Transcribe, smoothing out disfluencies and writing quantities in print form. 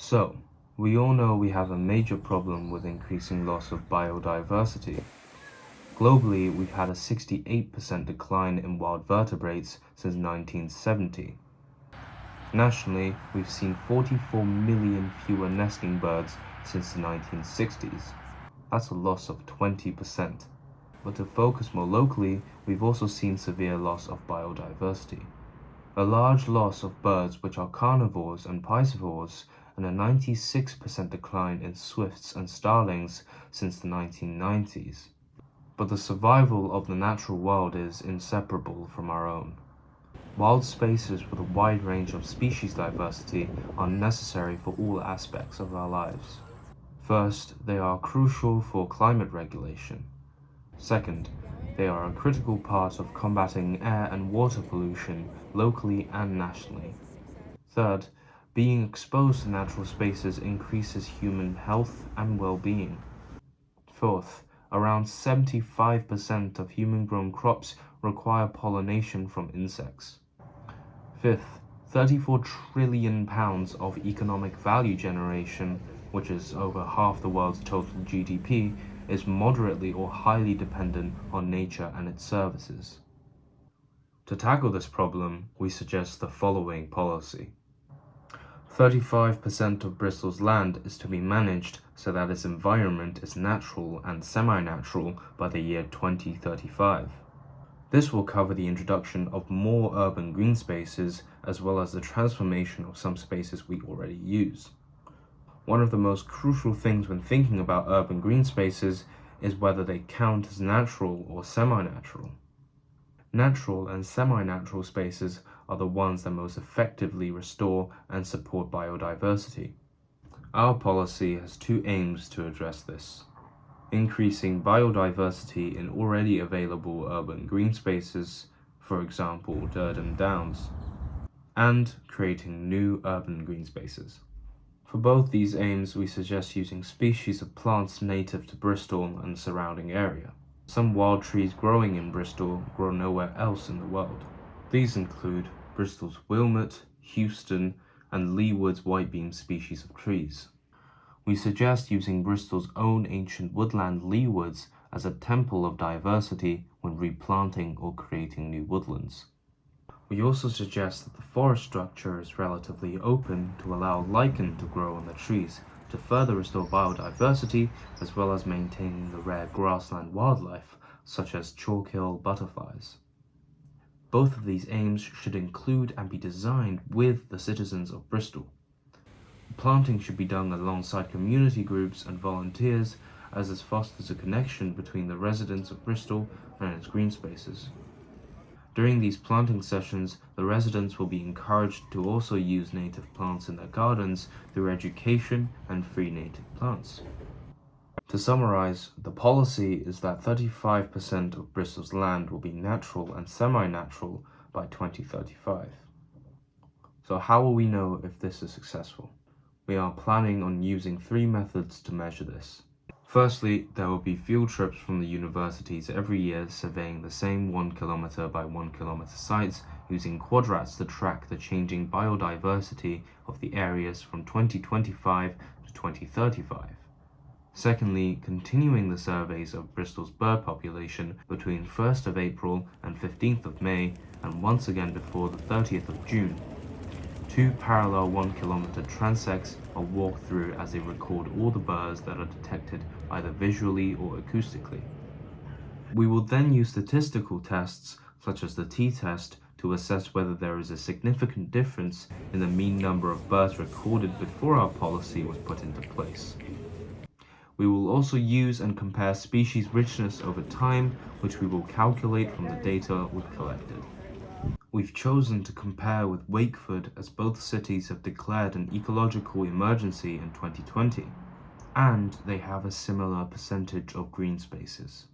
So, we all know we have a major problem with increasing loss of biodiversity. Globally, we've had a 68% decline in wild vertebrates since 1970. Nationally, we've seen 44 million fewer nesting birds since the 1960s. That's a loss of 20%. But to focus more locally, we've also seen severe loss of biodiversity. A large loss of birds which are carnivores and piscivores, and a 96% decline in swifts and starlings since the 1990s. But the survival of the natural world is inseparable from our own. Wild spaces with a wide range of species diversity are necessary for all aspects of our lives. First, they are crucial for climate regulation. Second, they are a critical part of combating air and water pollution locally and nationally. Third, being exposed to natural spaces increases human health and well-being. Fourth, around 75% of human-grown crops require pollination from insects. Fifth, 34 trillion pounds of economic value generation, which is over half the world's total GDP, is moderately or highly dependent on nature and its services. To tackle this problem, we suggest the following policy. 35% of Bristol's land is to be managed so that its environment is natural and semi-natural by the year 2035. This will cover the introduction of more urban green spaces as well as the transformation of some spaces we already use. One of the most crucial things when thinking about urban green spaces is whether they count as natural or semi-natural. Natural and semi-natural spaces are the ones that most effectively restore and support biodiversity. Our policy has two aims to address this: increasing biodiversity in already available urban green spaces, for example Durden Downs, and creating new urban green spaces. For both these aims, we suggest using species of plants native to Bristol and the surrounding area. Some wild trees growing in Bristol grow nowhere else in the world. These include Bristol's Wilmot, Houston, and Leewood's whitebeam species of trees. We suggest using Bristol's own ancient woodland Leewoods as a temple of diversity when replanting or creating new woodlands. We also suggest that the forest structure is relatively open to allow lichen to grow on the trees to further restore biodiversity as well as maintaining the rare grassland wildlife such as chalkhill butterflies. Both of these aims should include and be designed with the citizens of Bristol. Planting should be done alongside community groups and volunteers, as this fosters a connection between the residents of Bristol and its green spaces. During these planting sessions, the residents will be encouraged to also use native plants in their gardens through education and free native plants. To summarize, the policy is that 35% of Bristol's land will be natural and semi-natural by 2035. So how will we know if this is successful? We are planning on using 3 methods to measure this. Firstly, there will be field trips from the universities every year surveying the same 1 kilometer by 1 kilometer sites using quadrats to track the changing biodiversity of the areas from 2025 to 2035. Secondly, continuing the surveys of Bristol's bird population between 1st of April and 15th of May, and once again before the 30th of June. 2 parallel 1 kilometer transects are walked through as they record all the birds that are detected either visually or acoustically. We will then use statistical tests such as the t-test to assess whether there is a significant difference in the mean number of birds recorded before our policy was put into place. We will also use and compare species richness over time, which we will calculate from the data we've collected. We've chosen to compare with Wakeford as both cities have declared an ecological emergency in 2020, and they have a similar percentage of green spaces.